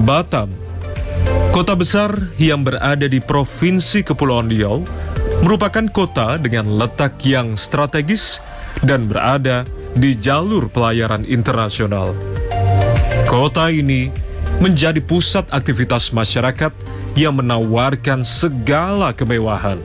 Batam, kota besar yang berada di Provinsi Kepulauan Riau, merupakan kota dengan letak yang strategis dan berada di jalur pelayaran internasional. Kota ini menjadi pusat aktivitas masyarakat yang menawarkan segala kemewahan.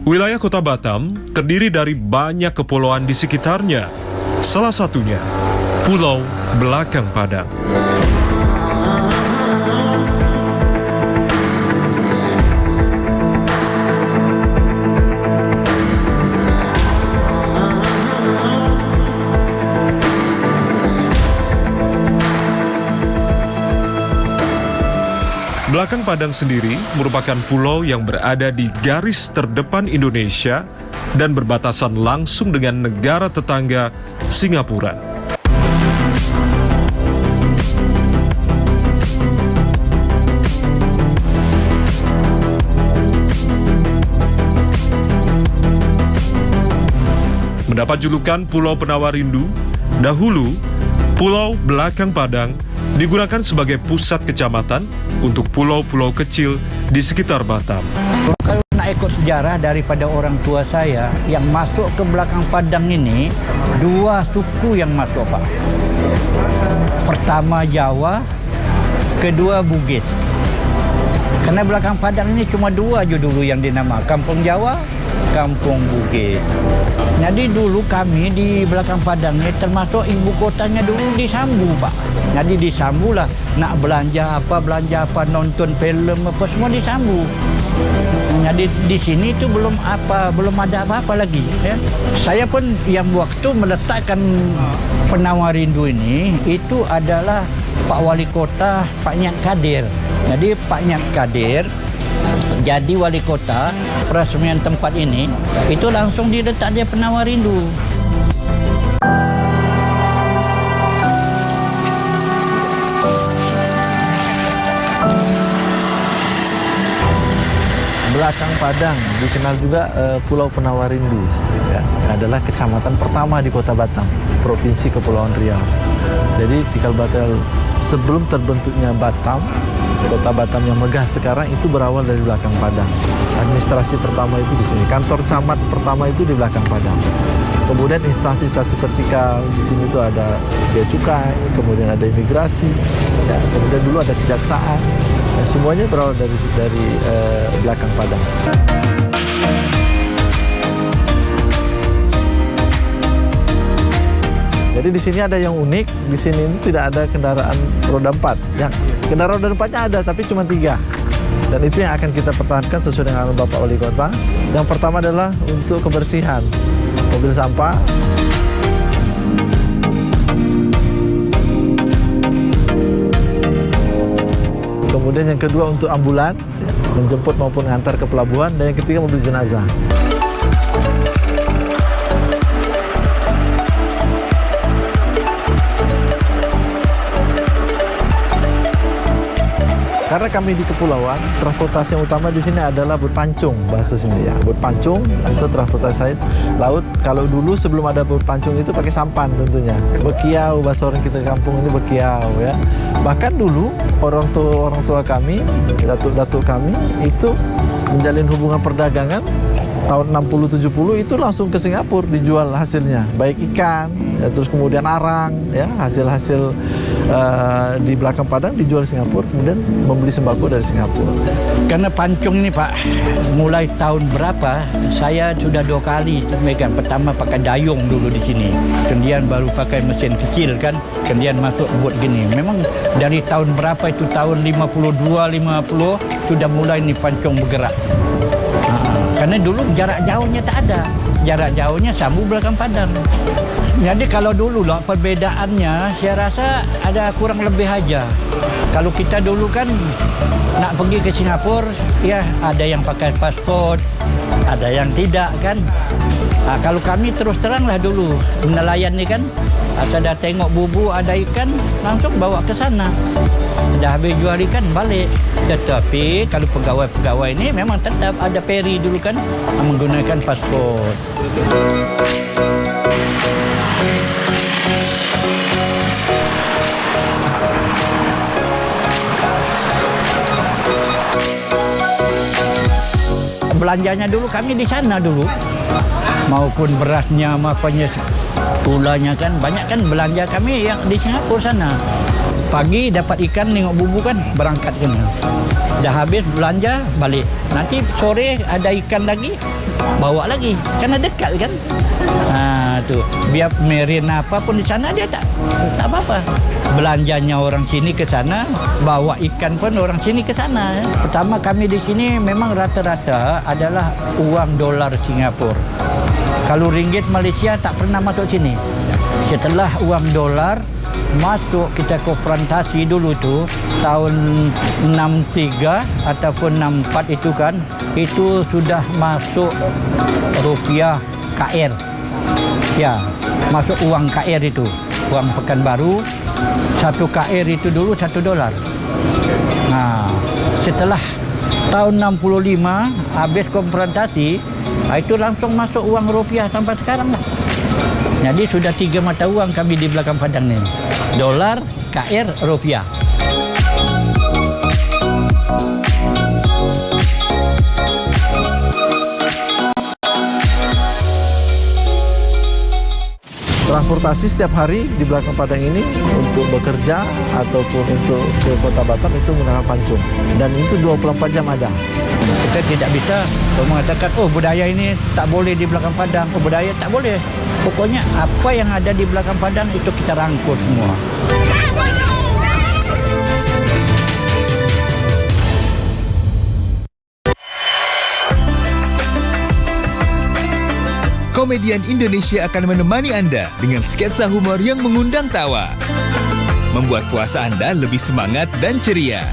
Wilayah Kota Batam terdiri dari banyak kepulauan di sekitarnya, salah satunya Pulau Belakang Padang. Belakang Padang sendiri merupakan pulau yang berada di garis terdepan Indonesia dan berbatasan langsung dengan negara tetangga Singapura. Mendapat julukan Pulau Penawar Rindu, dahulu Pulau Belakang Padang digunakan sebagai pusat kecamatan untuk pulau-pulau kecil di sekitar Batam. Kalau nak ikut sejarah daripada orang tua saya, yang masuk ke Belakang Padang ini, dua suku yang masuk, Pak. Pertama Jawa, kedua Bugis. Karena Belakang Padang ini cuma dua aja dulu yang dinama, Kampung Jawa, Kampung Bugis. Jadi dulu kami di Belakang Padang ini termasuk ibu kotanya dulu di Sambu, Pak. Jadi di Sambu lah, nak belanja apa, nonton film apa semua di Sambu. Jadi di sini itu belum ada apa-apa lagi. Ya. Saya pun yang waktu meletakkan Penawar Rindu ini itu adalah Pak Wali Kota Pak Nyat Kadir. Jadi Pak Nyat Kadir jadi wali kota, peresmian tempat ini itu langsung diletak dia Penawar Rindu. Belakang Padang dikenal juga Pulau Penawar Rindu, ya, adalah kecamatan pertama di Kota Batam, Provinsi Kepulauan Riau. Jadi cikal bakal sebelum terbentuknya Batam, Kota Batam yang megah sekarang itu berawal dari Belakang Padang. Administrasi pertama itu di sini, kantor camat pertama itu di Belakang Padang. Kemudian instansi-instansi vertikal di sini itu ada bea cukai, kemudian ada imigrasi, ya, kemudian dulu ada kejaksaan. Ya, semuanya berawal dari Belakang Padang. Jadi di sini ada yang unik, di sini tidak ada kendaraan roda 4. Ya, kendaraan roda 4-nya ada, tapi cuma 3. Dan itu yang akan kita pertahankan sesuai dengan Bapak Wali Kota. Yang pertama adalah untuk kebersihan, mobil sampah. Kemudian yang kedua untuk ambulan, menjemput maupun mengantar ke pelabuhan. Dan yang ketiga mobil jenazah. Karena kami di kepulauan, transportasi yang utama di sini adalah bot pancung, bahasa sini ya. Bot pancung itu transportasi laut. Kalau dulu sebelum ada bot pancung itu pakai sampan tentunya. Bekiau, bahasa orang kita kampung ini bekiau ya. Bahkan dulu orang tua kami, datuk kami itu menjalin hubungan perdagangan tahun 60-70 itu langsung ke Singapura dijual hasilnya, baik ikan, ya, terus kemudian arang, ya, hasil-hasil di Belakang Padang dijual di Singapura, kemudian membeli sembako dari Singapura. Karena pancung ini, Pak, mulai tahun berapa saya sudah 2 kali megang. Pertama pakai dayung dulu di sini, kemudian baru pakai mesin kecil kan, kemudian masuk buat gini. Memang dari tahun berapa itu, tahun 52-50 sudah mulai nih pancung bergerak. Karena dulu jarak jauhnya tak ada. Jarak jauhnya Sambu Belakang Padang. Jadi kalau dulu lah perbedaannya saya rasa ada kurang lebih aja. Kalau kita dulu kan nak pergi ke Singapura, ya ada yang pakai paspor, ada yang tidak kan. Nah, kalau kami terus teranglah dulu nelayan ni kan Asal dah tengok bubu ada ikan, langsung bawa ke sana. Dah habis jual ikan, balik. Tetapi kalau pegawai-pegawai ini memang tetap ada peri dulu kan, menggunakan paspor. Belanjanya dulu kami di sana dulu, maupun berasnya, makanya gulanya kan banyak kan belanja kami yang di Singapura sana. Pagi dapat ikan, nengok bubu kan, berangkat ke sana. Dah habis belanja balik. Nanti sore ada ikan lagi, bawa lagi. Karena dekat kan. Tu biar merin apapun di sana dia tak apa-apa. Belanjanya orang sini ke sana, bawa ikan pun orang sini ke sana. Pertama kami di sini memang rata-rata adalah uang dolar Singapura. Kalau ringgit Malaysia tak pernah masuk sini. Setelah uang dolar masuk, kita konfrontasi dulu tu tahun 63 ataupun 64 itu kan, itu sudah masuk rupiah KR. Ya, masuk uang KR itu, uang Pekanbaru. 1 KR itu dulu 1 dolar. Nah, setelah tahun 65 habis konfrontasi, itu langsung masuk uang rupiah sampai sekarang lah. Jadi sudah 3 mata uang kami di belakang padang ni. Dolar, KR, rupiah. Transportasi setiap hari di belakang padang ini untuk bekerja ataupun untuk ke Kota Batam itu menggunakan pancung. Dan itu 24 jam ada. Kita tidak bisa mengatakan, oh budaya ini tak boleh di belakang padang, oh budaya tak boleh. Pokoknya apa yang ada di belakang padang itu kita rangkul semua. Komedian Indonesia akan menemani Anda dengan sketsa humor yang mengundang tawa. Membuat puasa Anda lebih semangat dan ceria.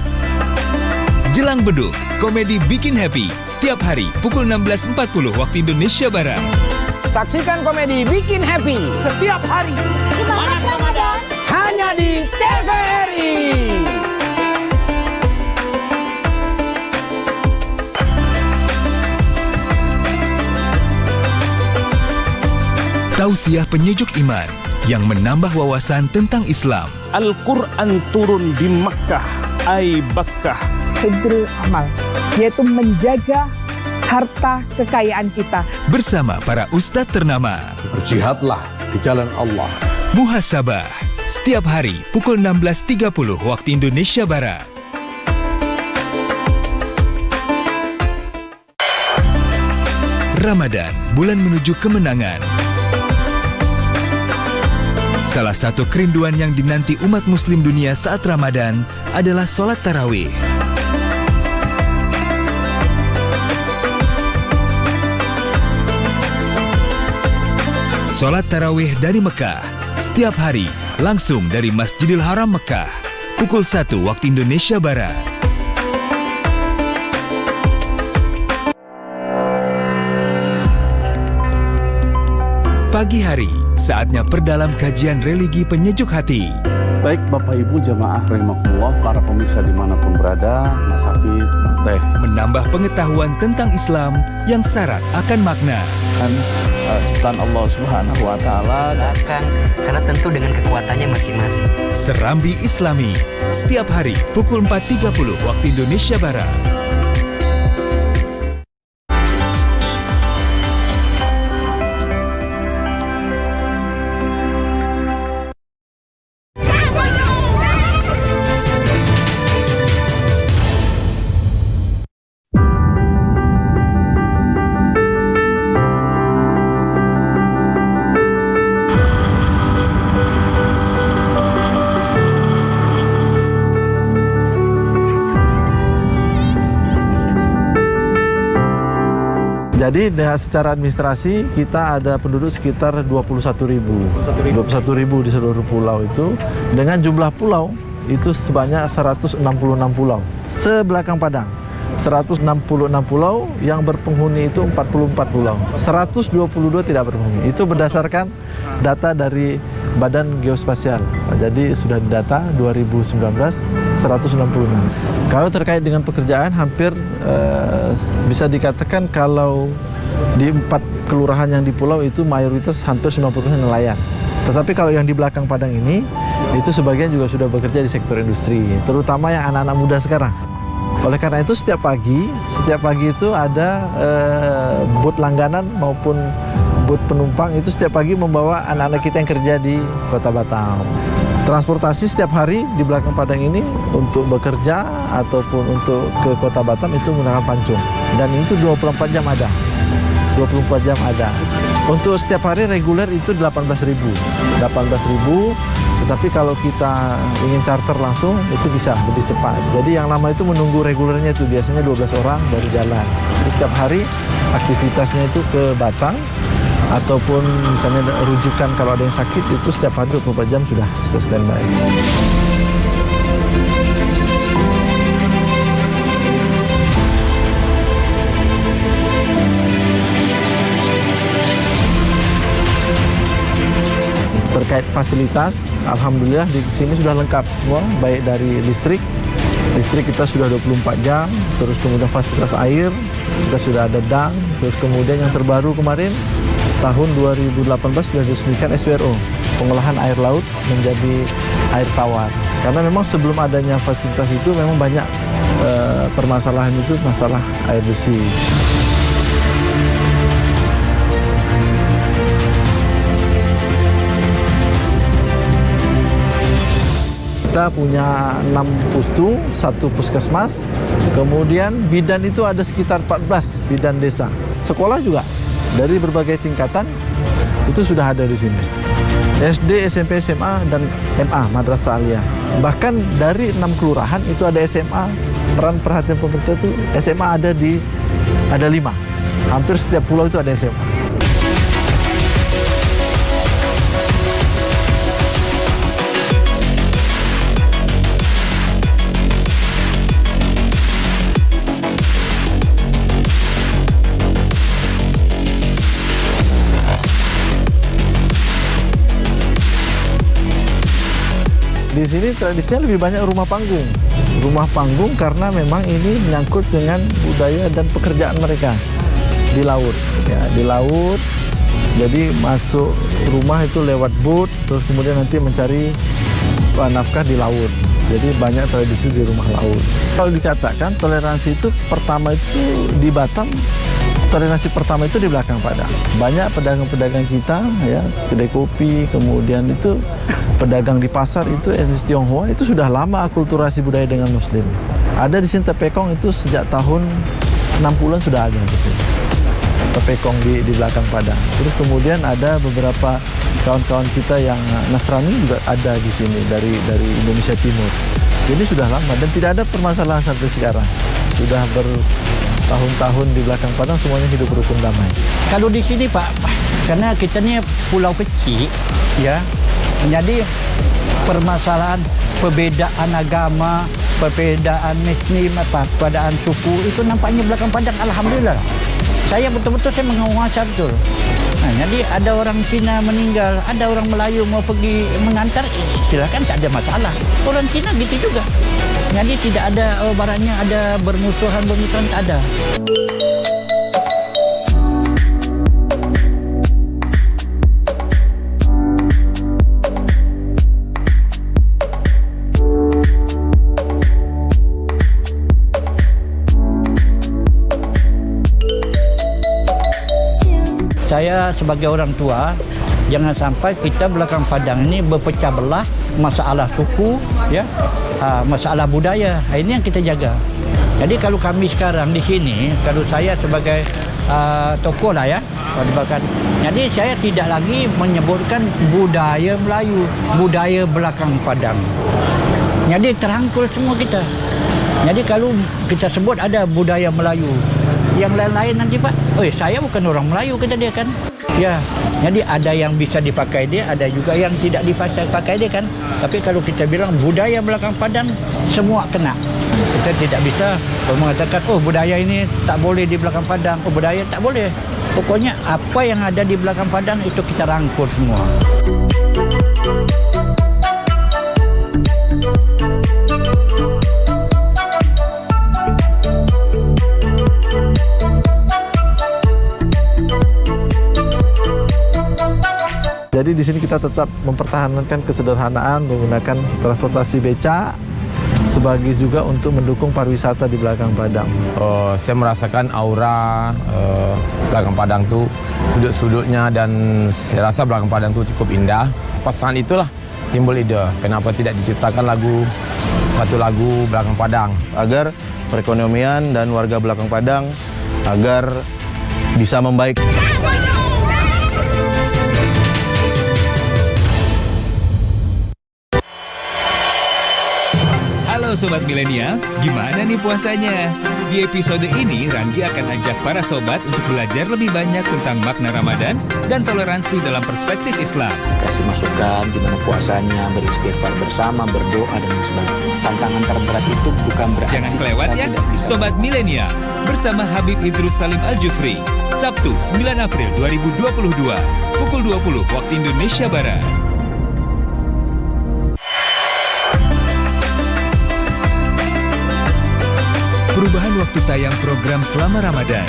Jelang Beduk, komedi Bikin Happy setiap hari pukul 16.40 waktu Indonesia Barat. Saksikan komedi Bikin Happy setiap hari di Malam Ramadan hanya di TVRI. Tausiah penyejuk iman yang menambah wawasan tentang Islam. Al-Quran turun di Makkah, ay Bakkah. Hifdzul amal, yaitu menjaga harta kekayaan kita. Bersama para ustadz ternama. Berjihadlah di jalan Allah. Muhasabah setiap hari pukul 16.30 waktu Indonesia Barat. Ramadan, bulan menuju kemenangan. Salah satu kerinduan yang dinanti umat muslim dunia saat Ramadan adalah sholat tarawih. Sholat tarawih dari Mekah setiap hari langsung dari Masjidil Haram Mekah pukul 1 waktu Indonesia Barat. Pagi hari, saatnya perdalam kajian religi penyejuk hati. Baik Bapak Ibu jamaah rahimakumullah, para pemirsa dimanapun berada, Mas Hafid, Teh. Menambah pengetahuan tentang Islam yang syarat akan makna. Dan ciptaan Allah Subhanahu wa Ta'ala. Karena tentu dengan kekuatannya masing-masing. Serambi Islami, setiap hari pukul 4.30 waktu Indonesia Barat. Jadi dengan secara administrasi kita ada penduduk sekitar 21.000 di seluruh pulau itu, dengan jumlah pulau itu sebanyak 166 pulau sebelakang padang. 166 pulau yang berpenghuni itu 44 pulau. 122 tidak berpenghuni. Itu berdasarkan data dari Badan Geospasial. Jadi sudah didata 2019 166. Kalau terkait dengan pekerjaan hampir bisa dikatakan kalau di 4 kelurahan yang di pulau itu mayoritas hampir 90% nelayan. Tetapi kalau yang di belakang Padang ini itu sebagian juga sudah bekerja di sektor industri, terutama yang anak-anak muda sekarang. Oleh karena itu setiap pagi itu ada bot langganan maupun bot penumpang itu setiap pagi membawa anak-anak kita yang kerja di Kota Batam. Transportasi setiap hari di belakang Padang ini untuk bekerja ataupun untuk ke Kota Batam itu menggunakan pancung. Dan itu 24 jam ada. 24 jam ada. Untuk setiap hari reguler itu 18.000. 18.000, tetapi kalau kita ingin charter langsung itu bisa lebih cepat. Jadi yang lama itu menunggu regulernya itu biasanya 12 orang baru jalan. Jadi setiap hari aktivitasnya itu ke Batam ataupun misalnya rujukan kalau ada yang sakit itu setiap hari 24 jam sudah standby. Terkait fasilitas, alhamdulillah di sini sudah lengkap semua, baik dari listrik kita sudah 24 jam, terus kemudian fasilitas air, kita sudah ada dam, terus kemudian yang terbaru kemarin tahun 2018 sudah diresmikan SPRO, pengolahan air laut menjadi air tawar. Karena memang sebelum adanya fasilitas itu memang banyak permasalahan itu masalah air bersih. Kita punya 6 pustu, 1 puskesmas, kemudian bidan itu ada sekitar 14 bidan desa. Sekolah juga dari berbagai tingkatan itu sudah ada di sini. SD, SMP, SMA, dan MA, Madrasah Aliyah. Bahkan dari 6 kelurahan itu ada SMA, peran perhatian pemerintah itu SMA ada 5. Hampir setiap pulau itu ada SMA. Di sini tradisinya lebih banyak rumah panggung. Rumah panggung karena memang ini menyangkut dengan budaya dan pekerjaan mereka di laut. Ya, di laut, jadi masuk rumah itu lewat boat, terus kemudian nanti mencari nafkah di laut. Jadi banyak tradisi di rumah laut. Kalau dikatakan toleransi itu pertama itu di Batam, toleransi pertama itu di belakang Padang. Banyak pedagang-pedagang kita, ya, kedai kopi, kemudian itu pedagang di pasar itu etnis Tionghoa itu sudah lama akulturasi budaya dengan Muslim. Ada di sini tepekong itu sejak tahun 60-an sudah ada di sini. Tepekong di belakang Padang. Terus kemudian ada beberapa kawan-kawan kita yang Nasrani juga ada di sini dari Indonesia Timur. Jadi sudah lama dan tidak ada permasalahan sampai sekarang. Sudah bertahun-tahun di belakang Padang semuanya hidup rukun damai. Kalau di sini Pak, karena kita ini pulau kecil, ya. Jadi permasalahan perbedaan agama, perbedaan muslim, perbedaan suku itu nampaknya belakang Padang. Alhamdulillah. Saya betul-betul menguasai betul. Nah, jadi ada orang Cina meninggal, ada orang Melayu mau pergi mengantar, silakan, tak ada masalah. Orang Cina gitu juga. Jadi tidak ada baratnya ada bermusuhan tak ada. Saya sebagai orang tua, jangan sampai kita belakang Padang ini berpecah belah masalah suku, ya, masalah budaya. Ini yang kita jaga. Jadi kalau kami sekarang di sini, kalau saya sebagai tokoh lah, ya, jadi saya tidak lagi menyebutkan budaya Melayu, budaya belakang Padang. Jadi terangkul semua kita. Jadi kalau kita sebut ada budaya Melayu, yang lain-lain nanti Pak, saya bukan orang Melayu, kata dia kan. Ya, jadi ada yang bisa dipakai dia, ada juga yang tidak dipakai dia kan. Tapi kalau kita bilang budaya belakang Padang, semua kena. Kita tidak bisa mengatakan, oh budaya ini tak boleh di belakang padang, oh budaya tak boleh. Pokoknya apa yang ada di belakang padang itu kita rangkul semua. Jadi di sini kita tetap mempertahankan kesederhanaan menggunakan transportasi becak sebagai juga untuk mendukung pariwisata di belakang padang. Saya merasakan aura belakang padang tuh sudut-sudutnya, dan saya rasa belakang padang tuh cukup indah. Pesan itulah timbul ide, kenapa tidak diciptakan satu lagu belakang padang agar perekonomian dan warga belakang padang agar bisa membaik. Halo Sobat Milenial, gimana nih puasanya? Di episode ini, Ranggi akan ajak para sobat untuk belajar lebih banyak tentang makna Ramadan dan toleransi dalam perspektif Islam. Kasih masukan gimana puasanya, beristighfar bersama, berdoa, dan sebagainya. Tantangan terberat itu bukan berarti... Jangan kelewat ya, Sobat Milenial, bersama Habib Idrus Salim Al-Jufri, Sabtu 9 April 2022, pukul 20 waktu Indonesia Barat. Perubahan waktu tayang program selama Ramadan.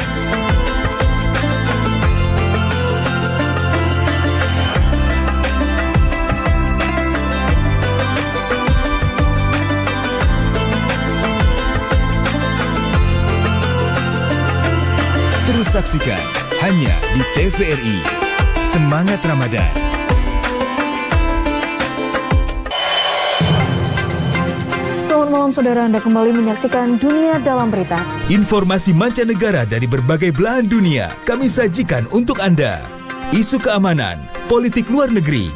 Terus saksikan hanya di TVRI. Semangat Ramadan. Selamat malam saudara, Anda kembali menyaksikan Dunia Dalam Berita. Informasi mancanegara dari berbagai belahan dunia kami sajikan untuk Anda. Isu keamanan, politik luar negeri,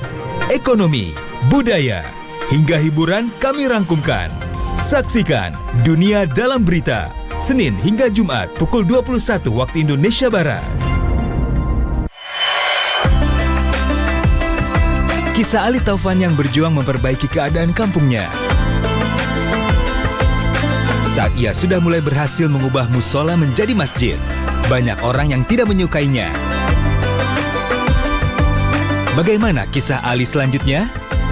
ekonomi, budaya, hingga hiburan kami rangkumkan. Saksikan Dunia Dalam Berita, Senin hingga Jumat pukul 21 waktu Indonesia Barat. Kisah Ali Taufan yang berjuang memperbaiki keadaan kampungnya. Saat ia sudah mulai berhasil mengubah musola menjadi masjid, banyak orang yang tidak menyukainya. Bagaimana kisah Ali selanjutnya?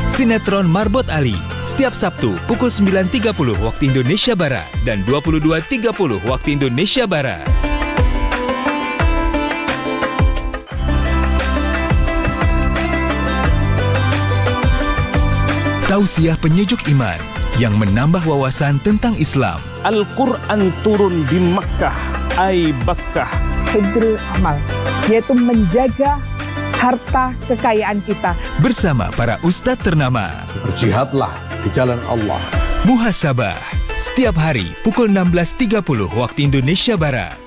Sinetron Marbot Ali, setiap Sabtu pukul 9.30 waktu Indonesia Barat dan 22.30 waktu Indonesia Barat. Tausiah penyejuk iman yang menambah wawasan tentang Islam. Al-Quran turun di Makkah, ay Bakkah. Hibdul amal, yaitu menjaga harta kekayaan kita. Bersama para ustadz ternama. Berjihadlah di jalan Allah. Muhasabah, setiap hari pukul 16.30 waktu Indonesia Barat.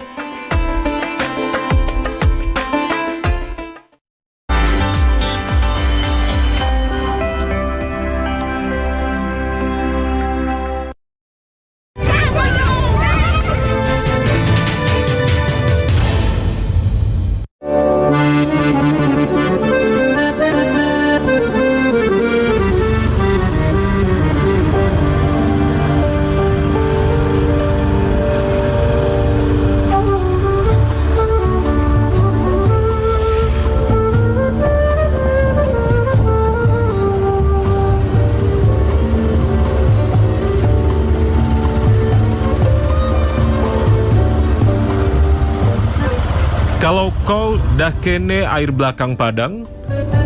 Kalau kau dah kene air belakang padang,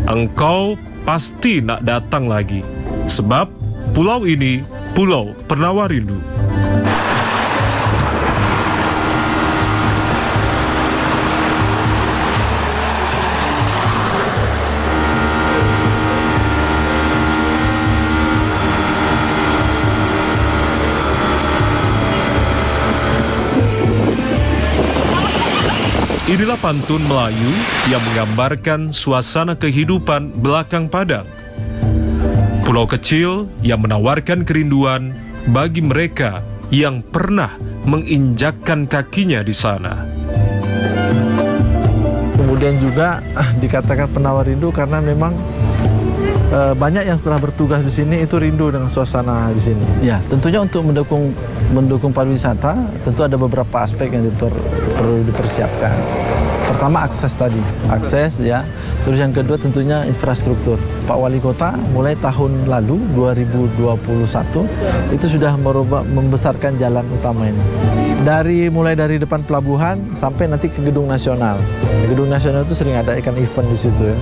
engkau pasti nak datang lagi. Sebab pulau ini pulau penawar rindu. Inilah pantun Melayu yang menggambarkan suasana kehidupan belakang padang. Pulau kecil yang menawarkan kerinduan bagi mereka yang pernah menginjakkan kakinya di sana. Kemudian juga dikatakan penawar rindu karena memang banyak yang setelah bertugas di sini itu rindu dengan suasana di sini. Ya, tentunya untuk mendukung pariwisata, tentu ada beberapa aspek yang perlu dipersiapkan. Pertama akses tadi, akses ya. Terus yang kedua tentunya infrastruktur. Pak Wali Kota mulai tahun lalu 2021 itu sudah membesarkan jalan utama ini. Mulai dari depan pelabuhan sampai nanti ke Gedung Nasional. Gedung Nasional itu sering ada event di situ ya.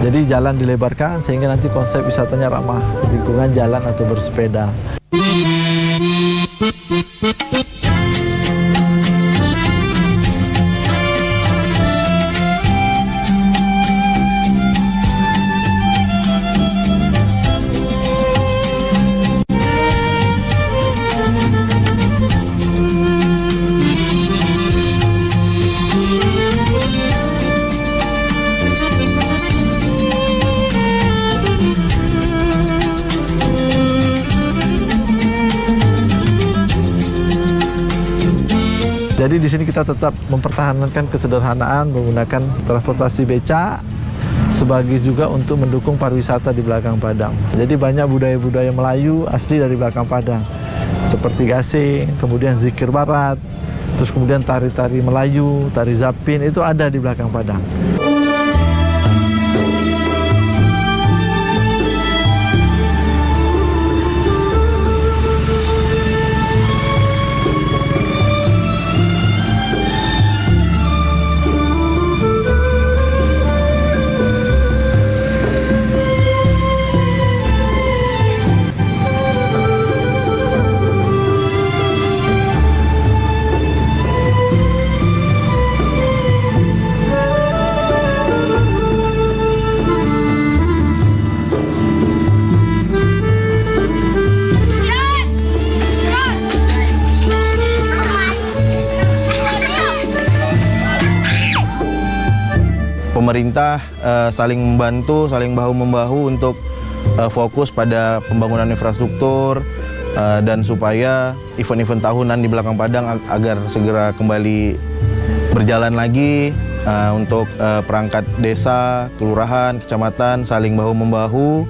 Jadi jalan dilebarkan sehingga nanti konsep wisatanya ramah lingkungan, jalan atau bersepeda. Jadi di sini kita tetap mempertahankan kesederhanaan menggunakan transportasi becak sebagai juga untuk mendukung pariwisata di belakang Padang. Jadi banyak budaya-budaya Melayu asli dari belakang Padang. Seperti gasing, kemudian zikir barat, terus kemudian tari-tari Melayu, tari zapin itu ada di belakang Padang. Pemerintah saling membantu, saling bahu-membahu untuk fokus pada pembangunan infrastruktur dan supaya event-event tahunan di belakang Padang agar segera kembali berjalan lagi untuk perangkat desa, kelurahan, kecamatan saling bahu-membahu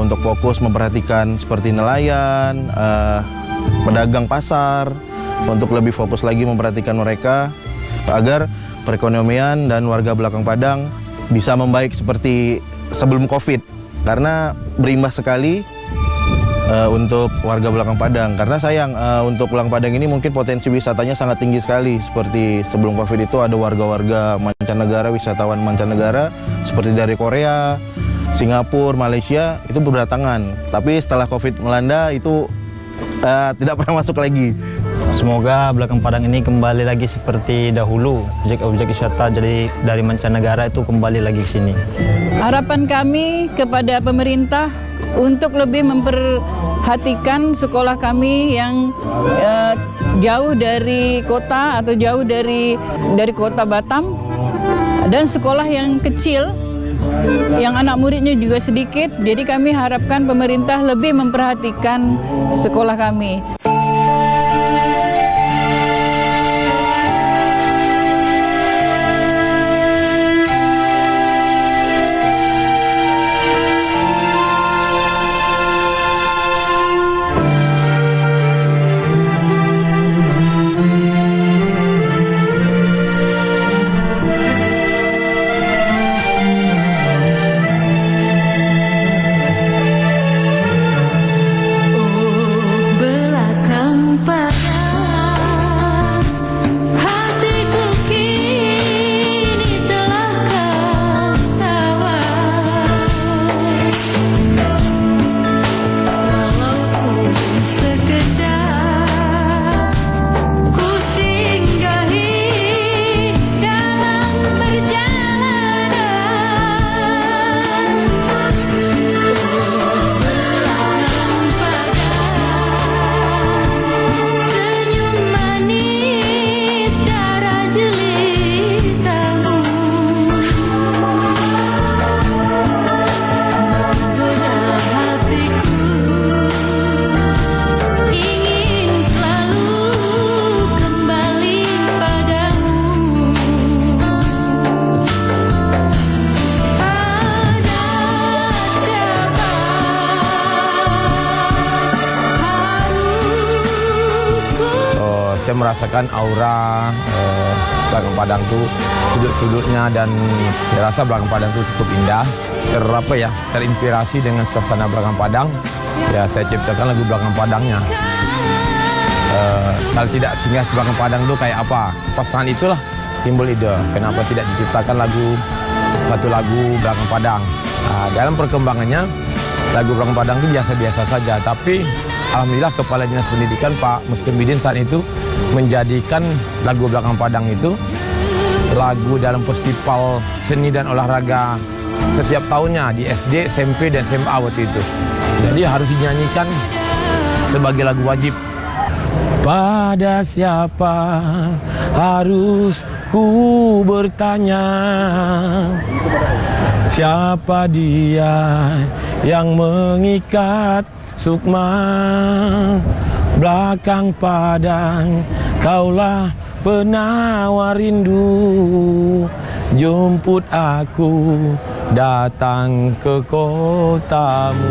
untuk fokus memperhatikan seperti nelayan, pedagang pasar, untuk lebih fokus lagi memperhatikan mereka agar perekonomian dan warga belakang Padang bisa membaik seperti sebelum Covid, karena berimbas sekali untuk warga belakang Padang. Karena sayang untuk belakang Padang ini mungkin potensi wisatanya sangat tinggi sekali. Seperti sebelum Covid itu ada warga-warga mancanegara, wisatawan mancanegara seperti dari Korea, Singapura, Malaysia itu berdatangan. Tapi setelah Covid melanda itu tidak pernah masuk lagi. Semoga belakang Padang ini kembali lagi seperti dahulu. Objek-objek wisata dari mancanegara itu kembali lagi ke sini. Harapan kami kepada pemerintah untuk lebih memperhatikan sekolah kami yang jauh dari kota atau jauh dari kota Batam, dan sekolah yang kecil yang anak muridnya juga sedikit. Jadi kami harapkan pemerintah lebih memperhatikan sekolah kami. saya merasakan aura Belakang Padang tuh sudut-sudutnya, dan saya rasa Belakang Padang tuh cukup indah. Terinspirasi dengan suasana Belakang Padang, ya saya ciptakan lagu Belakang Padangnya. Kalau tidak singgah ke Belakang Padang tuh kayak apa? Pesan itulah timbul ide. Kenapa tidak diciptakan satu lagu Belakang Padang? Dalam perkembangannya lagu Belakang Padang itu biasa-biasa saja, tapi alhamdulillah Kepala Dinas Pendidikan Pak Muslimuddin saat itu menjadikan lagu Belakang Padang itu lagu dalam festival seni dan olahraga setiap tahunnya di SD, SMP, dan SMA waktu itu. Jadi harus dinyanyikan sebagai lagu wajib. Pada siapa harus ku bertanya, siapa dia yang mengikat sukma? Belakang Padang, kaulah penawar rindu, jemput aku datang ke kotamu.